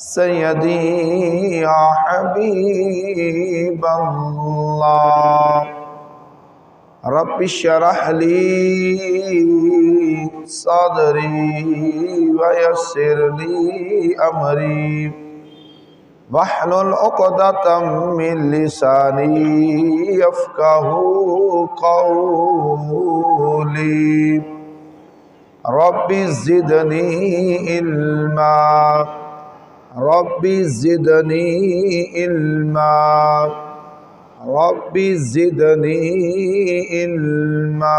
सय्यदी या हबीब अल्लाह। रब्बि इश्रह ली सदरी व यस्सिर ली अमरी वहलुल उक़दतम मिन लिसानी यफ़क़हू क़ौली। Rabbi ज़िदनी इल्मा, rabbi ज़िदनी इल्मा, rabbi ज़िदनी इल्मा।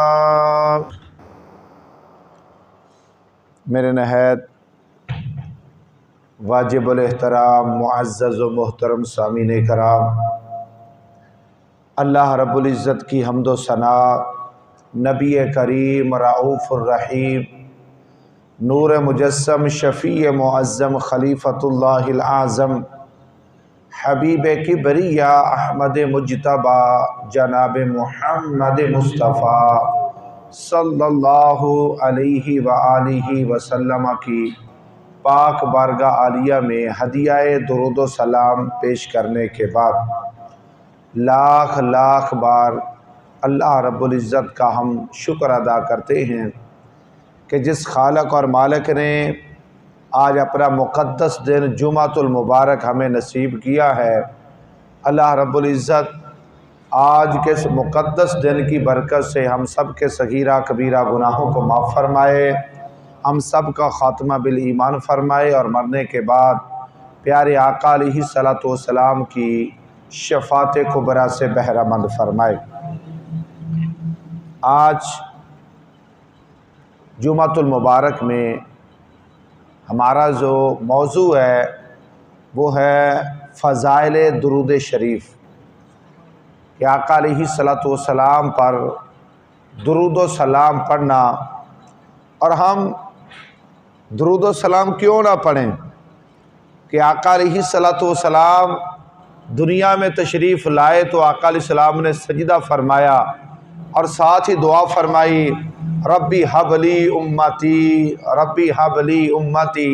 मेरे नहायत वाजिबुल एहतराम मुअज़्ज़ज़ व मोहतरम सामीन कराम, अल्लाह रब्बुल इज़्ज़त की हम्द व सना, नबी करीम रऊफ़ुर रहीम, नूर मुजस्सम शफ़ी मुअज़्ज़म खलीफ़तुल्लाहिल आज़म हबीब किबरिया अहमद मुज्तबा जनाब मुहम्मद मुस्तफ़ा सल्लल्लाहु अलैहि व आलिहि वसल्लम की पाक बारगाह आलिया में हदियाए दुरूद व सलाम पेश करने के बाद लाख लाख बार अल्लाह रब्बुल इज़्ज़त का हम शुक्र अदा करते हैं कि जिस खालक और मालिक ने आज अपना मुक़द्दस दिन जुमातुल मुबारक हमें नसीब किया है। अल्लाह रब्बुल इज़्ज़त आज के इस मुक़द्दस दिन की बरकत से हम सब के सगीरा कबीरा गुनाहों को माफ़ फरमाए, हम सब का ख़ात्मा बिल ईमान फरमाए और मरने के बाद प्यारे आका अलैहिस्सलातु वस्सलाम की शफ़ात कुबरा से बहरामंद फरमाए। आज जुमातुल मुबारक में हमारा जो मौजू है वो है फ़ज़ाइल दुरूद शरीफ कि आका अलैहिस्सलातु वस्सलाम पर दुरूद व सलाम पढ़ना। और हम दुरूद व सलाम क्यों ना पढ़ें कि आका अलैहिस्सलातु वस्सलाम दुनिया में तशरीफ़ लाए तो आका अलैहिस्सलाम ने सजदा फरमाया और साथ ही दुआ फरमाई, रब्बी हबली उम्मती, रब्बी हबली उम्मती,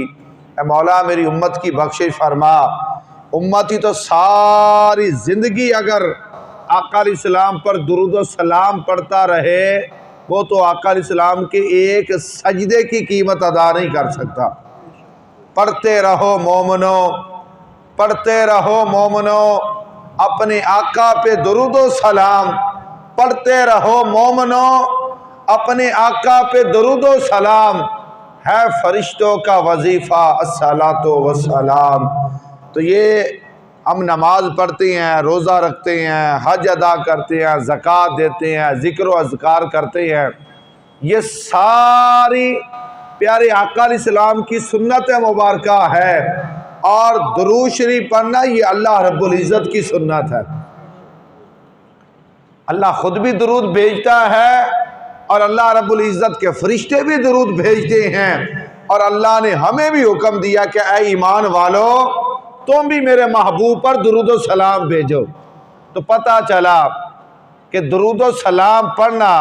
ए मौला मेरी उम्मत की बख्शिश फरमा। उम्मती तो सारी ज़िंदगी अगर आका अलैहिस्सलाम पर दुरूद व सलाम पढ़ता रहे वो तो आका अलैहिस्सलाम के एक सजदे की कीमत अदा नहीं कर सकता। पढ़ते रहो मोमनो, पढ़ते रहो मोमनो, अपने आका पे दुरूद व सलाम, पढ़ते रहो मोमनो, अपने आका पे दुरूद व सलाम, है फरिश्तों का वजीफ़ा अस्सलातो वस्सलाम। तो ये हम नमाज पढ़ते हैं, रोज़ा रखते हैं, हज अदा करते हैं, ज़कात देते हैं, ज़िक्र व अज़कार करते हैं, ये सारी प्यारे आका अलैहिस्सलाम की सुन्नत मुबारका है। और दुरूद शरीफ पढ़ना ये अल्लाह रब्बुल इज़्ज़त की सुन्नत है। अल्लाह ख़ुद भी दुरूद भेजता है और अल्लाह रब्बुल इज़्ज़त के फरिश्ते भी दुरूद भेजते हैं। और अल्लाह ने हमें भी हुक्म दिया कि ऐ ईमान वालो तुम भी मेरे महबूब पर दुरूद व सलाम भेजो। तो पता चला कि दुरूद व सलाम पढ़ना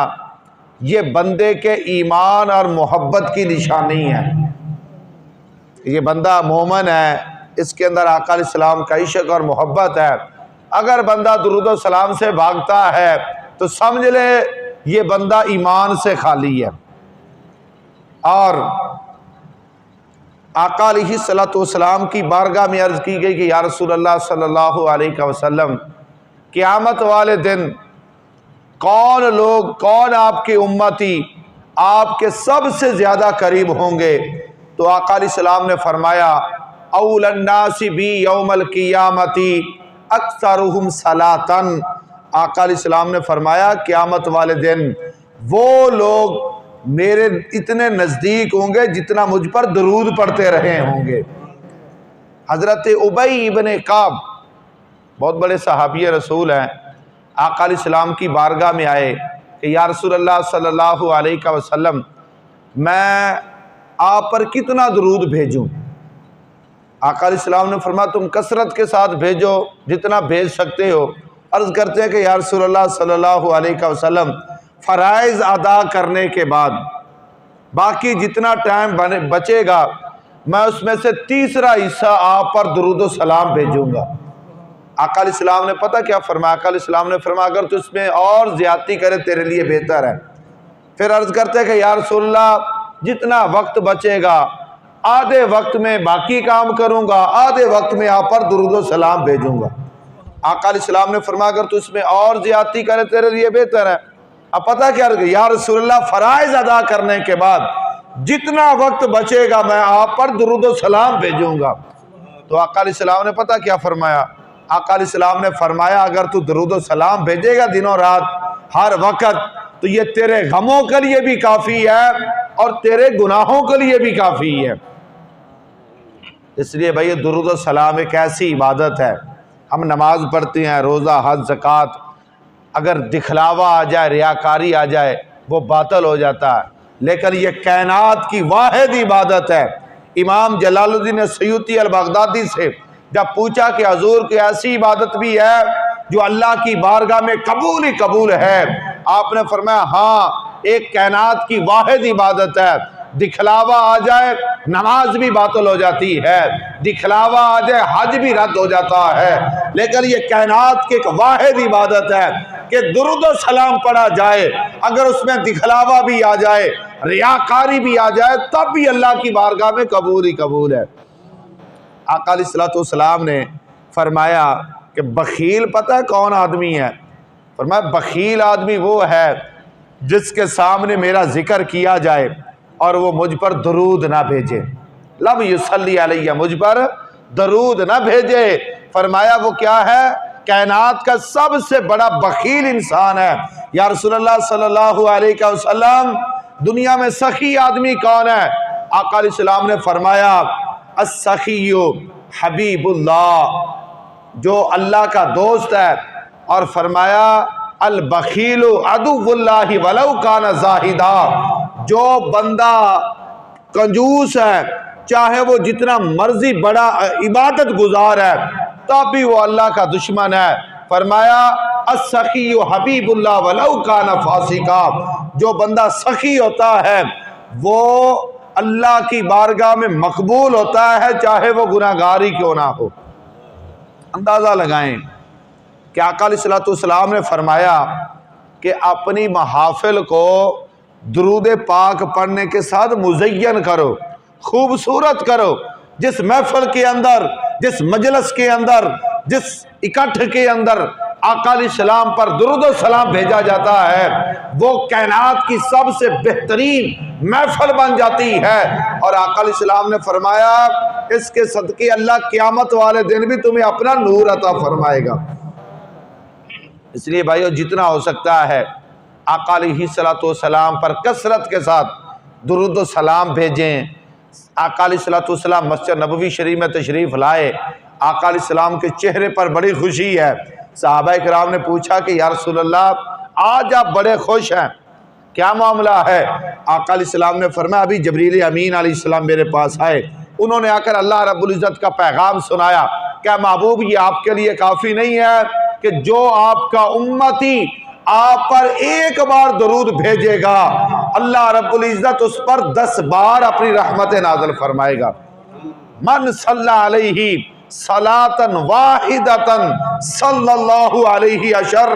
ये बंदे के ईमान और मोहब्बत की निशानी है। ये बंदा मोमन है, इसके अंदर आका अलैहिस्सलाम का इश्क और मोहब्बत है। अगर बंदा दुरूद व सलाम से भागता है तो समझ ले ये बंदा ईमान से खाली है। और आका अलैहिस्सलातु वस्सलाम की बारगाह में अर्ज़ की गई कि या रसूलल्लाह सल्लल्लाहु अलैहि वसल्लम, क़यामत वाले दिन कौन लोग, कौन आपके उम्मती आपके सबसे ज़्यादा करीब होंगे? तो आका अलैहिस्सलाम ने फरमाया, औलन नासी बी यौमल क़ियामती अक्सरुहुम सलातन। आका अलैहिस्सलाम ने फरमाया क़यामत वाले दिन वो लोग मेरे इतने नज़दीक होंगे जितना मुझ पर दरूद पढ़ते रहे होंगे। हज़रत उबई इब्न काब बहुत बड़े सहाबी रसूल हैं, आका अलैहिस्सलाम की बारगाह में आए कि या रसूलल्लाह सल्लल्लाहु अलैहि वसल्लम, मैं आप पर कितना दरूद भेजूं? आका अलैहिस्सलाम ने फरमाया तुम कसरत के साथ भेजो जितना भेज सकते हो। अर्ज़ करते हैं कि या रसूलल्लाह सल्लल्लाहु अलैहि वसल्लम, फ़राइज़ अदा करने के बाद बाकी जितना टाइम बचेगा मैं उसमें से तीसरा हिस्सा आप पर दुरूद व सलाम भेजूंगा। आका अलैहिस्सलाम ने पता क्या फरमाया? आका अलैहिस्सलाम ने फरमाया अगर तू इसमें और ज्यादती करे तेरे लिए बेहतर है। फिर अर्ज करते कि या रसूलल्लाह जितना वक्त बचेगा आधे वक्त में बाकी काम करूंगा, आधे वक्त में आप पर दुरूद व सलाम भेजूंगा। आका अलैहिस्सलाम ने फरमाया अगर तू इसमें और ज्यादती करे तेरे लिए बेहतर है। अब पता क्या या रसूलल्लाह फराइज अदा करने के बाद जितना वक्त बचेगा मैं आप पर दुरूद व सलाम भेजूंगा। तो आका अलैहिस्सलाम ने पता क्या फरमाया? आका अलैहिस्सलाम ने फरमाया अगर तू दुरूद व सलाम भेजेगा दिनों रात हर वक्त तो ये तेरे गमों के लिए भी काफी है और तेरे गुनाहों के लिए भी काफी है। इसलिए भाई दुरूद व सलाम एक ऐसी इबादत है, हम नमाज पढ़ते हैं, रोज़ा, हज, ज़कात, अगर दिखलावा आ जाए, रियाकारी आ जाए वो बातिल हो जाता है। लेकिन ये कायनात की वाहिद इबादत है। इमाम जलालुद्दीन सयूती अल बगदादी से जब पूछा कि हुजूर की ऐसी इबादत भी है जो अल्लाह की बारगाह में कबूल ही कबूल है, आपने फरमाया हाँ एक कायनात की वाहिद इबादत है। दिखलावा आ जाए नमाज भी बातिल हो जाती है, दिखलावा आ जाए हज भी रद्द हो जाता है, लेकिन ये कायनात की एक वाहिद इबादत है कि दुरूद व सलाम पढ़ा जाए, अगर उसमें दिखलावा भी आ जाए, रियाकारी भी आ जाए, तब भी अल्लाह की बारगाह में कबूल ही कबूल है। आका अलैहिस्सलातु वस्सलाम ने फरमाया कि बखील पता है कौन आदमी है? फरमाया बखील आदमी वो है जिसके सामने मेरा जिक्र किया जाए और वो मुझ पर दरूद ना भेजे, लम युसल्ली अलैया, मुझ पर दरूद ना भेजे। फरमाया वो क्या है? कायनात का सबसे बड़ा बखील इंसान है। या रसूलुल्लाह सल्लल्लाहु अलैहि वसल्लम दुनिया में सखी आदमी कौन है? आका अलैहिस्सलाम ने फरमाया अस्सखिय्यु हबीबुल्लाह, जो अल्लाह का दोस्त है, और फरमाया अल बखीलु अदुव्वुल्लाहि वलौ काना ज़ाहिदा, जो बंदा कंजूस है चाहे वो जितना मर्जी बड़ा इबादत गुजार है तब भी वो अल्लाह का दुश्मन है। फरमाया अस्सखिय्यु हबीबुल्लाह वलौ काना फासिका, जो बंदा सखी होता है वो अल्लाह की बारगाह में मकबूल होता है चाहे वो गुनाहगार ही क्यों ना हो। अंदाज़ा लगाएं कि आका अलैहिस्सलातु वस्सलाम ने फरमाया कि अपनी महाफिल को दुरूद पाक पढ़ने के साथ मुज़य्यन करो, खूबसूरत करो। जिस महफिल के अंदर, जिस मजलिस के अंदर, जिस इकट्ठ के अंदर आका अलैहिस्सलाम पर दुरूद व सलाम भेजा जाता है वो कायनात की सबसे बेहतरीन महफिल बन जाती है। और आका अलैहिस्सलाम ने फरमाया इसके सदके अल्लाह क़यामत वाले दिन भी तुम्हें अपना नूर अता फरमाएगा। इसलिए भाइयों जितना हो सकता है आका अलैहिस्सलातु वस्सलाम पर कसरत के साथ दुरूद व सलाम भेजें। आका अलैहिस्सलातु वस्सलाम मस्जिद नबवी शरीफ में तशरीफ़ लाए, आका अलैहिस्सलाम के चेहरे पर बड़ी खुशी है। सहाबा किराम ने पूछा कि या रसूलल्लाह आज आप बड़े खुश हैं, क्या मामला है? आका अलैहिस्सलाम ने फरमाया अभी जबरील अमीन अलैहिस्सलाम मेरे पास आए, उन्होंने आकर अल्लाह रब्बुल इज़्ज़त का पैगाम सुनाया। क्या महबूब ये आपके लिए काफ़ी नहीं है कि जो आपका उम्मती आप पर एक बार दरूद भेजेगा अल्लाह रब्बुल इज़्ज़त उस पर 10 बार अपनी रहमत नाज़िल फरमाएगा। मन सल्ला अलैहि सलातन वाहिदतन सल्लल्लाहु अलैहि अशर,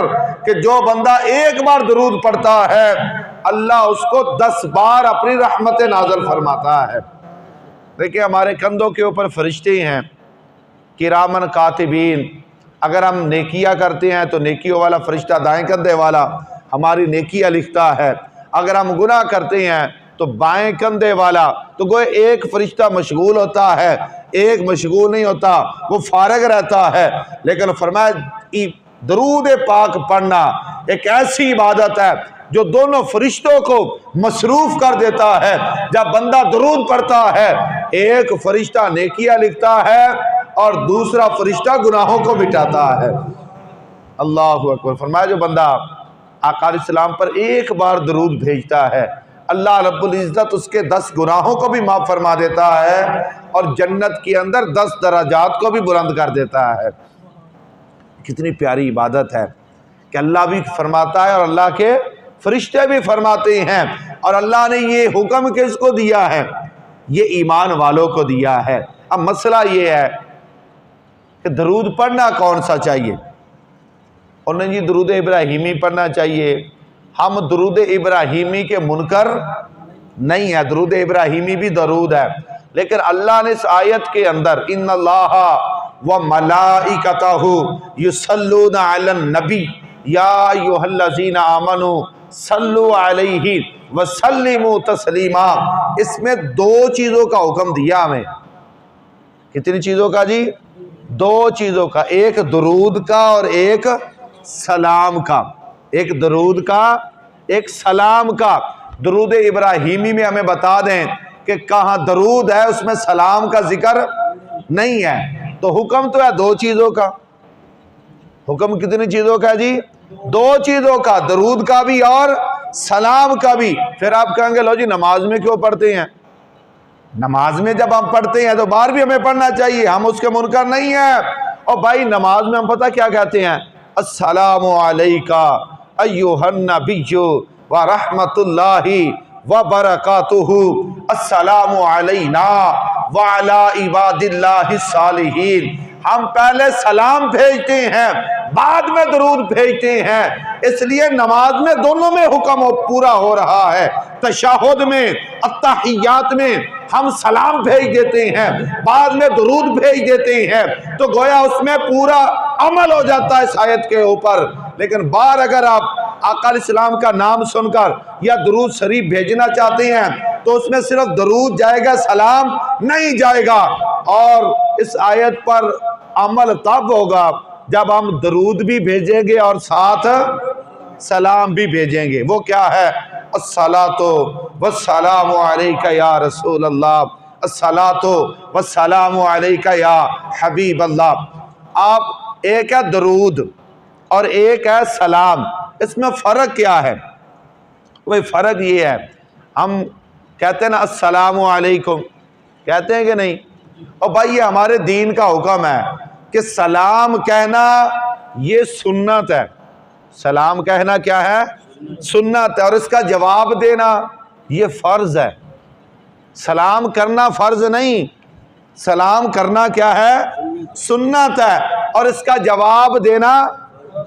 कि जो बंदा एक बार दरूद पढ़ता है अल्लाह उसको 10 बार अपनी रहमत नाज़िल फरमाता है। देखिए हमारे कंधों के ऊपर फरिश्ते हैं किरामन कातिबीन, अगर हम नेकियां करते हैं तो नेकियों वाला फरिश्ता दाएं कंधे वाला हमारी नेकियां लिखता है, अगर हम गुनाह करते हैं तो बाएं कंधे वाला। तो गोए एक फरिश्ता मशगूल होता है, एक मशगूल नहीं होता, वो फारग रहता है। लेकिन फरमाया दरूद पाक पढ़ना एक ऐसी इबादत है जो दोनों फरिश्तों को मसरूफ कर देता है। जब बंदा दरूद पढ़ता है एक फरिश्ता नेकियां लिखता है और दूसरा फरिश्ता गुनाहों को मिटाता है। अल्लाहु अकबर। फरमाया जो बंदा आका अलैहिस्सलाम पर एक बार दरूद भेजता है अल्लाह रब्बुल इज़्ज़त उसके 10 गुनाहों को भी माफ़ फरमा देता है और जन्नत के अंदर 10 दराजात को भी बुलंद कर देता है। कितनी प्यारी इबादत है कि अल्लाह भी फरमाता है और अल्लाह के फरिश्ते भी फरमाते हैं। और अल्लाह ने ये हुक्म किसको दिया है? ये ईमान वालों को दिया है। अब मसला ये है कि दरूद पढ़ना कौन सा चाहिए। और नहीं जी दरूद इब्राहीमी पढ़ना चाहिए। हम दरूद इब्राहीमी के मुनकर नहीं है, दरूद इब्राहीमी भी दरूद है, लेकिन अल्लाह ने इस आयत के अंदर इन्नल्लाह व मलाइकतहु युसल्लूना अलन नबी या अय्युहल्लज़ीना आमनू सल्लु अलैहि व सल्लिमू तस्लीमा, इसमें दो चीज़ों का हुक्म दिया हमें। कितनी चीज़ों का जी? दो चीज़ों का, एक दरूद का और एक सलाम का। एक दरूद का, एक सलाम का। दरूद इब्राहीमी में हमें बता दें कि कहाँ दरूद है उसमें सलाम का जिक्र नहीं है, तो हुक्म तो है दो चीज़ों का। हुक्म कितनी चीज़ों का जी? दो चीज़ों का, दरूद का भी और सलाम का भी। फिर आप कहेंगे लो जी नमाज में क्यों पढ़ते हैं? नमाज में जब हम पढ़ते हैं तो बाहर भी हमें पढ़ना चाहिए, हम उसके मुनकर नहीं है। और भाई नमाज में हम पता क्या कहते हैं? अस्सलामु अलैका अय्युहन नबिय्यु व रहमतुल्लाहि व बरकातुहु, अस्सलामु अलैना व अला इबादिल्लाहिस सालिहीन। हम पहले सलाम भेजते हैं, बाद में दरूद भेजते हैं, इसलिए नमाज में दोनों में हुक्म पूरा हो रहा है। तशहुद में, अत्तहियात में हम सलाम भेज देते हैं, बाद में दरूद भेज देते हैं, तो गोया उसमें पूरा अमल हो जाता है इस आयत के ऊपर। लेकिन बार अगर आप आका इस्लाम का नाम सुनकर या दरूद शरीफ भेजना चाहते हैं तो उसमें सिर्फ दरूद जाएगा, सलाम नहीं जाएगा। और इस आयत पर अमल तब होगा जब हम दरूद भी भेजेंगे और साथ सलाम भी भेजेंगे। वो क्या है? अस्सलातो वस्सलामु अलैका या रसूल अल्लाह, अस्सलातो वस्सलामु अलैका या हबीब अल्लाह। आप एक है दरूद और एक है सलाम, इसमें फ़र्क क्या है? भाई फ़र्क ये है, हम कहते हैं ना अस्सलामु अलैकुम, कहते हैं कि नहीं? और भाई ये हमारे दीन का हुक्म है कि सलाम कहना ये सुन्नत है। सलाम कहना क्या है? सुन्नत है। और इसका जवाब देना ये फ़र्ज़ है। सलाम करना फ़र्ज़ नहीं, सलाम करना क्या है? सुन्नत है। और इसका जवाब देना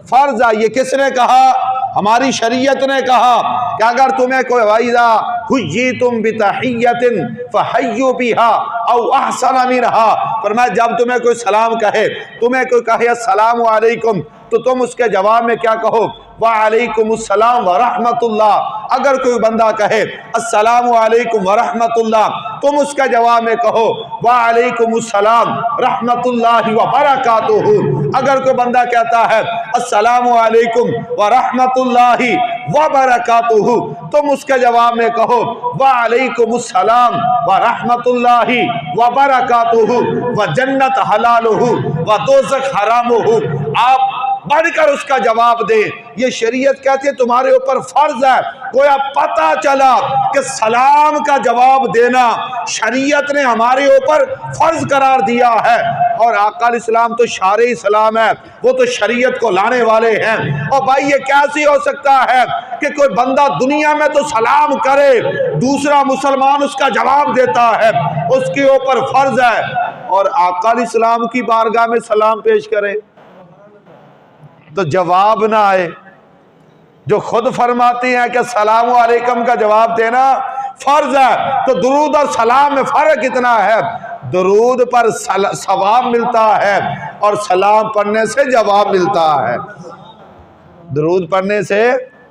फ़र्ज़ है। ये किसने कहा? हमारी शरीयत ने कहा कि अगर तुम्हें कोई वाइदा हुई तुम बितहियतिन फहय्यु बिहा औ अहसन मिनहा, फरमाया जब तुम्हें कोई सलाम कहे, तुम्हें कोई कहे अस्सलामु अलैकुम, तो तुम उसके जवाब में क्या कहो? वालेकुमुस्सलाम व रहमतुल्लाह। अगर कोई बंदा कहे अस्सलामु अलैकुम व रहमतुल्लाह, तुम उसके जवाब में कहो वालेकुमुस्सलाम रहमतुल्लाहि व बरकातुहू। अगर कोई बंदा कहता है अस्सलामु अलैकुम व रहमतुल्लाहि व बरकातुहू, तुम उसके जवाब में कहो वालेकुमुस्सलाम व रहमतुल्लाहि व बरकातुहू व जन्नत हलालुहू व दोज़ख हरामुहू। आप बढ़कर उसका जवाब दे। ये शरीयत कहती है तुम्हारे ऊपर फर्ज है। गोया पता चला कि सलाम का जवाब देना शरीयत ने हमारे ऊपर फर्ज करार दिया है। और आका इस्लाम तो शारे इस्लाम है, वो तो शरीयत को लाने वाले हैं। और भाई ये कैसे हो सकता है कि कोई बंदा दुनिया में तो सलाम करे, दूसरा मुसलमान उसका जवाब देता है, उसके ऊपर फर्ज है, और आका इस्लाम की बारगाह में सलाम पेश करे तो जवाब ना आए। जो खुद फरमाते हैं कि सलाम अलैकुम का जवाब देना फर्ज है, तो दुरूद और सलाम में फर्क कितना है? दुरूद पर सवाब मिलता है और सलाम पढ़ने से जवाब मिलता है। दुरूद पढ़ने से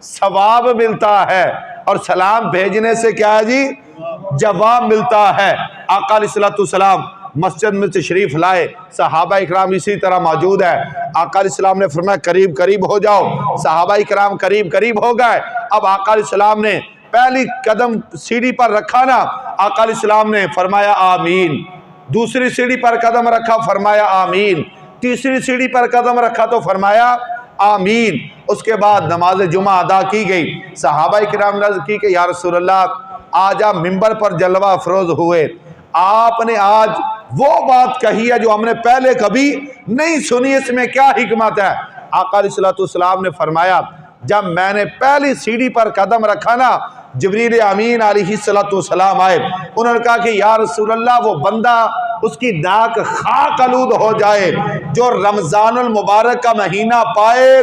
सवाब मिलता है और सलाम भेजने से क्या है जी? जवाब मिलता है। आका अलैहिस्सलाम मस्जिद में तशरीफ लाए, सहाबा इकराम इसी तरह मौजूद है। आका अलैहिस्सलाम ने फरमाया करीब करीब हो जाओ। सहाबा इकराम करीब करीब हो गए। अब आका अलैहिस्सलाम ने पहली कदम सीढ़ी पर रखा ना, आका अलैहिस्सलाम ने फरमाया आमीन। दूसरी सीढ़ी पर कदम रखा, फरमाया आमीन। तीसरी सीढ़ी पर कदम रखा तो फरमाया आमीन। उसके बाद नमाज जुमा अदा की गई। सहाबा इकराम ने अर्ज़ की कि या रसूल अल्लाह आज आप मिंबर पर जलवा अफरोज हुए, आपने आज वो बात कही है जो हमने पहले कभी नहीं सुनी, इसमें क्या हिकमत है? आका अलैहिस्सलाम ने फरमाया जब मैंने पहली सीढ़ी पर कदम रखा ना, जिब्रील अमीन अलैहिस्सलाम आए। उन्होंने कहा कि या रसूल अल्लाह, वो बंदा उसकी नाक खाक आलूद हो जाए जो रमजानुल मुबारक का महीना पाए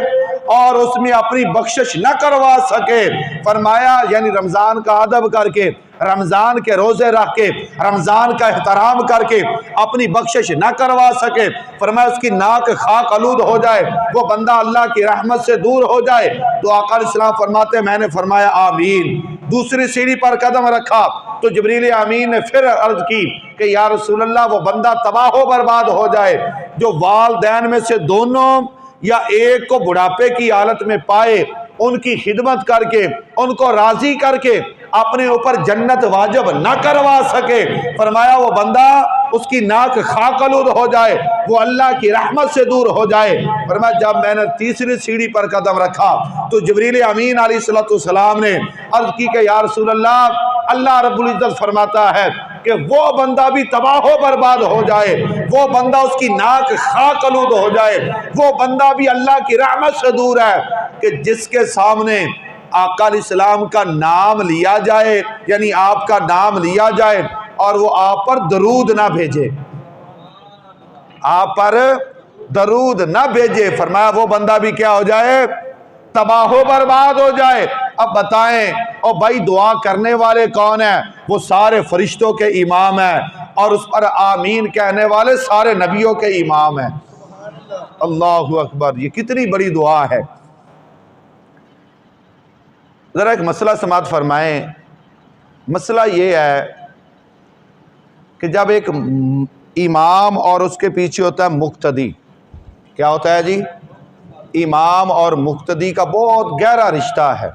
और उसमें अपनी बख्शिश न करवा सके। फरमाया यानी रमजान का अदब करके, रमजान के रोजे रख के, रमजान का एहतराम करके अपनी बख्शिश न करवा सके, फरमाया उसकी नाक खाक आलूद हो जाए, वो बंदा अल्लाह की रहमत से दूर हो जाए। तो आका अलैहिस्सलाम फरमाते, मैंने फरमाया आमीन। दूसरी सीढ़ी पर कदम रखा तो जिब्रील अमीन ने फिर अर्ज की कि या रसूल अल्लाह, वो बंदा तबाह बर्बाद हो जाए जो वालिदैन में से दोनों या एक को बुढ़ापे की हालत में पाए, उनकी खिदमत करके उनको राजी करके अपने ऊपर जन्नत वाजिब न करवा सके। फरमाया वो बंदा उसकी नाक खाकलूद हो जाए, वो अल्लाह की रहमत से दूर हो जाए। फरमाया जब मैंने तीसरी सीढ़ी पर कदम रखा तो जिब्रील अमीन अलैहिस्सलाम ने अर्ज की कि या रसूल अल्लाह, अल्लाह रब्बुल इज्जत फरमाता है कि वो बंदा भी तबाह बर्बाद हो जाए, वो बंदा उसकी नाक खाकलूद हो जाए, वो बंदा भी अल्लाह की रहमत से दूर है कि जिसके सामने आका अलैहिस्सलाम का नाम लिया जाए, यानी आपका नाम लिया जाए और वो आप पर दरूद ना भेजे, आप पर दरूद ना भेजे। फरमाया वो बंदा भी क्या हो जाए, तबाह बर्बाद हो जाए। अब बताएं और भाई दुआ करने वाले कौन है? वो सारे फरिश्तों के इमाम हैं और उस पर आमीन कहने वाले सारे नबियों के इमाम हैं। अल्लाहु अकबर, ये कितनी बड़ी दुआ है। जरा एक मसला समात फरमाएं। मसला ये है कि जब एक इमाम और उसके पीछे होता है मुक्तदी, क्या होता है जी? इमाम और मुक्तदी का बहुत गहरा रिश्ता है,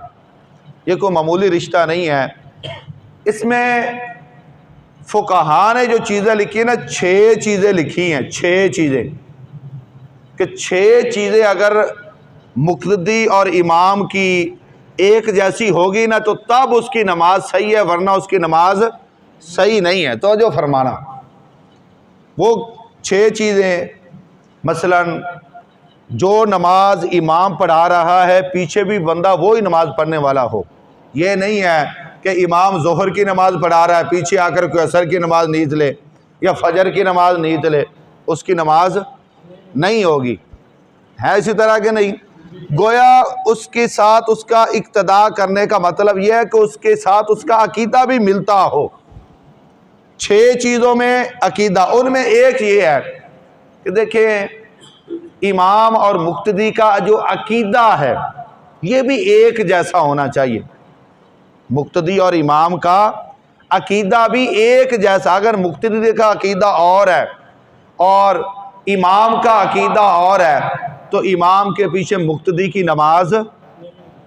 ये कोई मामूली रिश्ता नहीं है। इसमें फुकहा ने जो चीज़ें लिखी है ना, 6 चीज़ें लिखी हैं, 6 चीज़ें, कि 6 चीज़ें अगर मुक्तदी और इमाम की एक जैसी होगी ना तो तब उसकी नमाज सही है, वरना उसकी नमाज सही नहीं है। तो जो फरमाना वो 6 चीज़ें, मसलन जो नमाज इमाम पढ़ा रहा है पीछे भी बंदा वो ही नमाज पढ़ने वाला हो। ये नहीं है कि इमाम जोहर की नमाज पढ़ा रहा है, पीछे आकर कोई असर की नमाज नीत ले या फजर की नमाज नीत ले, उसकी नमाज नहीं होगी। है इसी तरह के नहीं, गोया उसके साथ उसका इक्तदा करने का मतलब यह है कि उसके साथ उसका अकीदा भी मिलता हो। 6 चीज़ों में अकीदा, उनमें एक ये है कि देखें इमाम और मुक्तदी का जो अकीदा है ये भी एक जैसा होना चाहिए। मुक्तदी और इमाम का अकीदा भी एक जैसा। अगर मुक्तदी का अकीदा और है और इमाम का अकीदा और है तो इमाम के पीछे मुक्तदी की नमाज,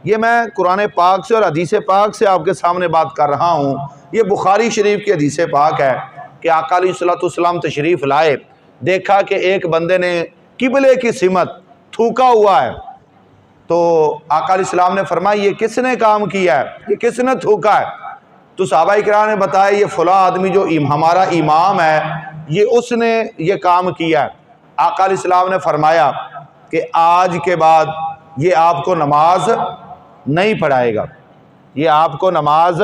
ये मैं कुरान पाक से और हदीस पाक से आपके सामने बात कर रहा हूँ। ये बुखारी शरीफ की हदीस पाक है कि आका अलैहिस्सलाम तशरीफ़ लाए, देखा कि एक बंदे ने किबले की सिमत थूका हुआ है। तो आका अलैहिस्सलाम ने फरमाया ये किसने काम किया है, ये किसने थूका है? तो सहाबा इकराम ने बताया ये फला आदमी जो हमारा इमाम है ये उसने ये काम किया है। आका अलैहिस्सलाम ने फरमाया कि आज के बाद ये आपको नमाज नहीं पढ़ाएगा, ये आपको नमाज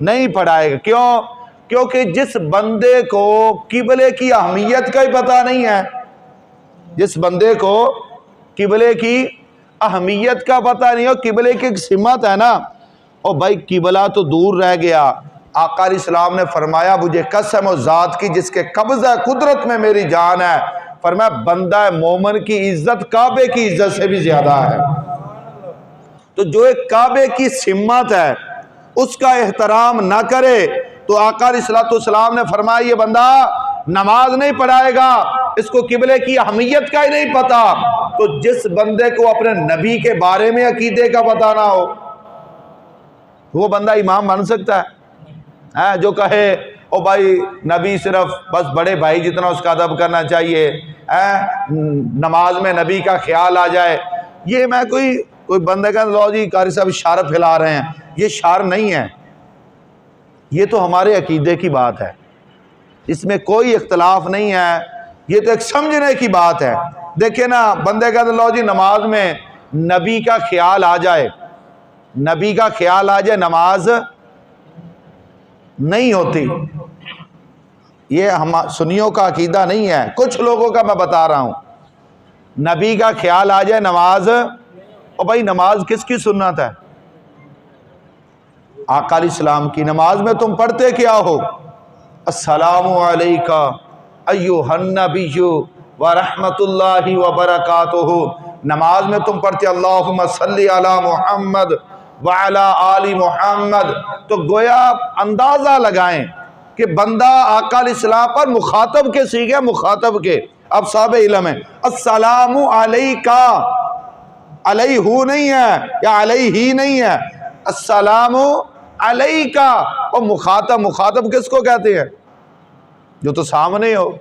नहीं पढ़ाएगा। क्यों? क्योंकि जिस बंदे को किबले की अहमियत का ही पता नहीं है, जिस बंदे को किबले की अहमियत का पता नहीं हो, किबले की सिमत है ना, और भाई किबला तो दूर रह गया। आका अलैहिस्सलाम ने फरमाया मुझे कसम उस ज़ात की जिसके कब्ज़ा कुदरत में मेरी जान है, फरमाया बंदा मोमिन की इज्जत काबे की इज्जत से भी ज्यादा है। तो जो एक काबे की सिम्मत है उसका एहतराम ना करे तो आका अलैहिस्सलाम ने फरमाया ये बंदा नमाज नहीं पढ़ाएगा, इसको किबले की अहमियत का ही नहीं पता। तो जिस बंदे को अपने नबी के बारे में अकीदे का पता ना हो वो बंदा इमाम बन सकता है? जो कहे ओ भाई नबी सिर्फ बस बड़े भाई जितना उसका अदब करना चाहिए, नमाज में नबी का ख्याल आ जाए, ये मैं कोई बंदे का लो जी कारी साहब इशारा फैला रहे हैं, ये इशार नहीं है, ये तो हमारे अकीदे की बात है, इसमें कोई इख्तलाफ नहीं है, ये तो एक समझने की बात है। देखिए ना, बंदे का लो जी नमाज में नबी का ख्याल आ जाए, नबी का ख्याल आ जाए, नमाज नहीं होती। ये हम सुन्नियों का अकीदा नहीं है, कुछ लोगों का मैं बता रहा हूं। नबी का ख्याल आ जाए नमाज, और भाई नमाज किसकी सुन्नत है? आका अलैहिस्सलाम की। नमाज में तुम पढ़ते क्या हो? अस्सलामु अलैका अय्युहन नबिय्यु व रहमतुल्लाहि व बरकातुहू। नमाज में तुम पढ़ते अल्लाहुम्मा सल्ली अला मुहम्मद व अला आलि मुहम्मद। तो गोया अंदाजा लगाएं कि बंदा आका अलैहिस्सलाम पर मुखातब के सीखे, मुखातब के। अब साहब इल्म है, अस्सलामु अलैका, अलैहु नहीं है या अलैही नहीं है, अस्सलामु अलैका। और मुखातब, मुखातब किसको कहते हैं? जो तो सामने हो।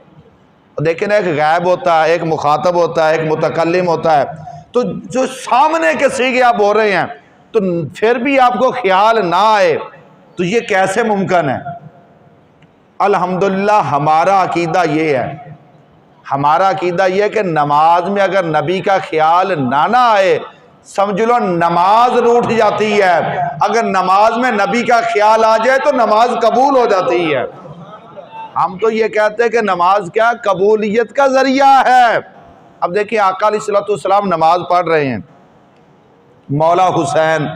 लेकिन एक गैब होता है, एक मुखातब होता है, एक मुतकल्लिम होता है। तो जो सामने के सीगे आप बोल रहे हैं, तो फिर भी आपको ख्याल ना आए, तो ये कैसे मुमकिन है? अल्हम्दुलिल्लाह हमारा अकीदा ये है, हमारा अकीदा ये है कि नमाज में अगर नबी का ख्याल ना आए, समझ लो नमाज रूठ जाती है। अगर नमाज में नबी का ख्याल आ जाए तो नमाज कबूल हो जाती है। हम तो ये कहते हैं कि नमाज क्या कबूलियत का जरिया है। अब देखिए आका अलैहिस्सलाम नमाज पढ़ रहे हैं, मौला हुसैन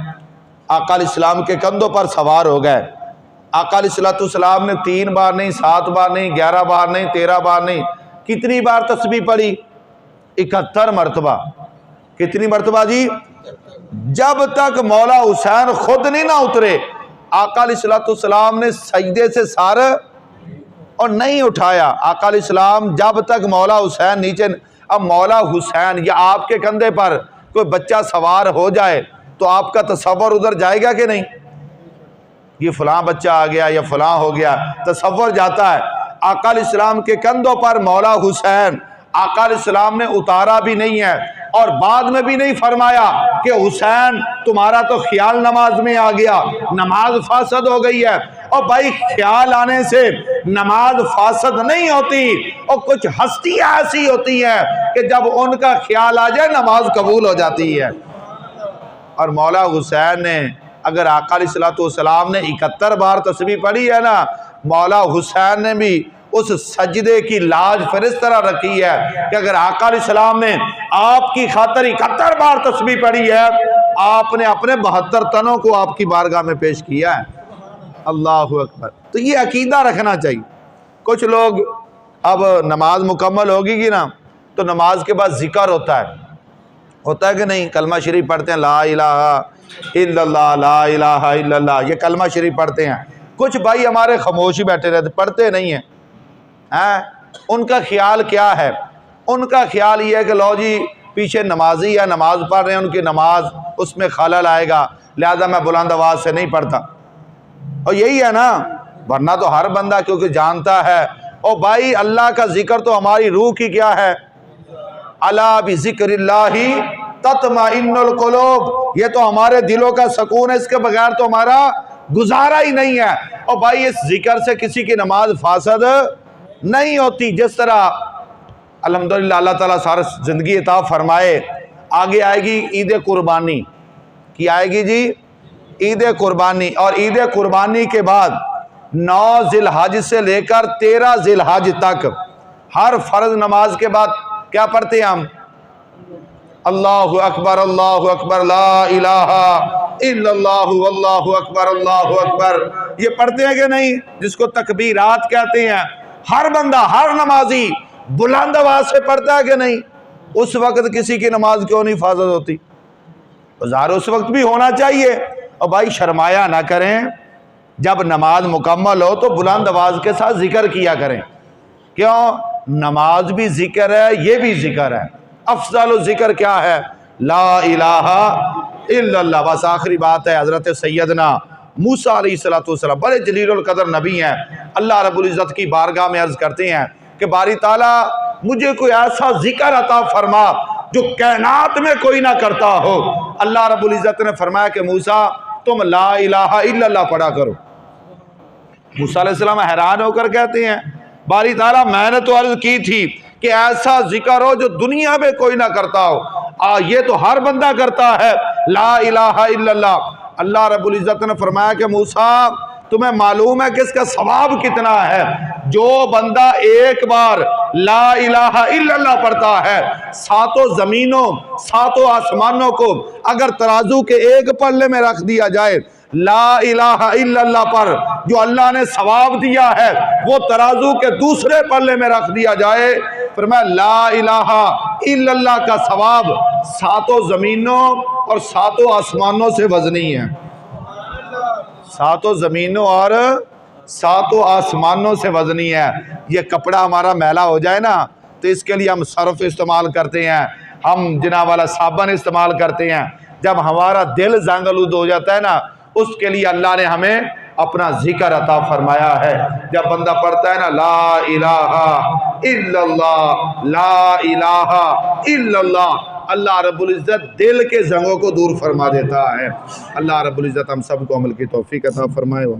आका अलैहिस्सलाम के कंधों पर सवार हो गए। आका अलैहिस्सलाम ने 3 बार नहीं, 7 बार नहीं, 11 बार नहीं, 13 बार नहीं, कितनी बार तस्बीह पढ़ी? 71 मरतबा। कितनी मरतबा जी? जब तक मौला हुसैन खुद नहीं ना उतरे, आका अलैहिस्सलाम ने सजदे से सर और नहीं उठाया। आका अलैहिस्सलाम जब तक मौला हुसैन नीचे। अब मौला हुसैन या आपके कंधे पर कोई बच्चा सवार हो जाए तो आपका तसव्वुर उधर जाएगा कि नहीं? ये फलां बच्चा आ गया या फलां हो गया, तसव्वुर जाता है। आका अलैहिस्सलाम के कंधों पर मौला हुसैन आका अलैहिस्सलाम ने उतारा भी नहीं है, और बाद में भी नहीं फरमाया कि हुसैन तुम्हारा तो ख्याल नमाज में आ गया, नमाज फासद हो गई है। और भाई ख्याल आने से नमाज फासद नहीं होती, और कुछ हस्तियां ऐसी होती हैं कि जब उनका ख्याल आ जाए नमाज कबूल हो जाती है। और मौला हुसैन ने, अगर आका अलैहिस्सलाम ने 71 बार तस्बीह पढ़ी है ना, मौला हुसैन ने भी उस सजदे की लाज फिर इस तरह रखी है कि अगर आका अलैहिस्सलाम ने आपकी खातिर 71 बार तस्बीह पढ़ी है, आपने अपने 72 तनों को आपकी बारगाह में पेश किया है। अल्लाहु अकबर। तो ये अकीदा रखना चाहिए। कुछ लोग, अब नमाज मुकम्मल होगी कि ना, तो नमाज के बाद जिक्र होता है कि नहीं? कलमा शरीफ पढ़ते हैं, ला इलाहा इल्लल्लाह, ला इलाहा इल्लल्लाह, ये कलमा शरीफ पढ़ते हैं। कुछ भाई हमारे खामोश ही बैठे रहते, पढ़ते नहीं हैं। उनका ख्याल क्या है? उनका ख्याल ये है कि लो जी पीछे नमाजी है, नमाज पढ़ रहे हैं, उनकी नमाज उसमें खलल आएगा, लिहाजा मैं बुलंद आवाज से नहीं पढ़ता। और यही है ना, वरना तो हर बंदा क्योंकि जानता है। और भाई अल्लाह का जिक्र तो हमारी रूह की क्या है? अला बिज़िक्रिल्लाहि तत्मइन्नुल कुलूब, ये तो हमारे दिलों का सुकून है, इसके बगैर तो हमारा गुजारा ही नहीं है। और भाई इस जिक्र से किसी की नमाज फासद नहीं होती। जिस तरह अल्हम्दुलिल्लाह अल्लाह ताला सारा ज़िंदगी अता फरमाए, आगे आएगी ईद कुर्बानी की, आएगी जी ईद कुर्बानी। और ईद कुर्बानी के बाद 9 ज़िलहज से लेकर 13 ज़िलहज तक हर फर्ज नमाज के बाद क्या पढ़ते हैं हम? अल्लाहु अकबर, अल्लाहु अकबर, ला इलाहा इल्लल्लाहु, अल्लाहु अकबर, अल्लाहु अकबर। ये पढ़ते हैं कि नहीं? जिसको तकबीरात कहते हैं। हर बंदा, हर नमाजी बुलंद आवाज से पढ़ता है कि नहीं? उस वक्त किसी की नमाज क्यों नहीं हिफाजत होती? ज़ाहिर उस वक्त भी होना चाहिए। और भाई शर्माया ना करें, जब नमाज मुकम्मल हो तो बुलंद आवाज के साथ जिक्र किया करें। क्यों? नमाज भी जिक्र है, ये भी जिक्र है। अफजल जिक्र क्या है? ला इलाहा इल्लल्लाह। बस आखिरी बात है, हजरत सैयदना मूसा अलैहिस्सलाम बड़े जलीलुल कदर नबी हैं, अल्लाह रब्बुल इज़्ज़त की बारगाह में अर्ज करते हैं कि बारी ताला मुझे कोई ऐसा जिक्र अता फरमा जो कायनात में कोई ना करता हो। अल्लाह रब्बुल इज़्ज़त ने फरमाया कि मूसा तुम ला इलाहा इल्लल्लाह पढ़ा करो। मूसा अलैहिस्सलाम हैरान होकर कहते हैं, बारी ताला मैंने तो अर्ज की थी कि ऐसा जिक्र हो जो दुनिया में कोई ना करता हो। ये तो हर बंदा करता है, ला इलाहा इल्लल्लाह। अल्लाह रब्बुल इज्जत ने फरमाया कि मूसा तुम्हें मालूम है कि इसका सवाब कितना है? जो बंदा एक बार ला इलाहा इल्लल्लाह पढ़ता है, सातों जमीनों सातों आसमानों को अगर तराजू के एक पल्ले में रख दिया जाए, ला इलाहा इल्लल्लाह पर जो अल्लाह ने सवाब दिया है वो तराजू के दूसरे पल्ले में रख दिया जाए, फिर मैं ला इलाहा इल्लल्लाह का सवाब सातों जमीनों और सातों आसमानों से वजनी है। सातों जमीनों और सातों आसमानों से वजनी है। ये कपड़ा हमारा मैला हो जाए ना तो इसके लिए हम सर्फ इस्तेमाल करते हैं, हम जिना वाला साबन इस्तेमाल करते हैं। जब हमारा दिल जंगलूद हो जाता है ना, उसके लिए अल्लाह ने हमें अपना जिक्र अता फरमाया है। जब बंदा पढ़ता है ना ला इलाहा इल्लल्लाह, ला इलाहा इल्लल्लाह, अल्लाह रब्बुल इज़्ज़त दिल के जंगों को दूर फरमा देता है। अल्लाह रब्बुल इज़्ज़त हम सबको अमल की तौफीक अता फरमाए। व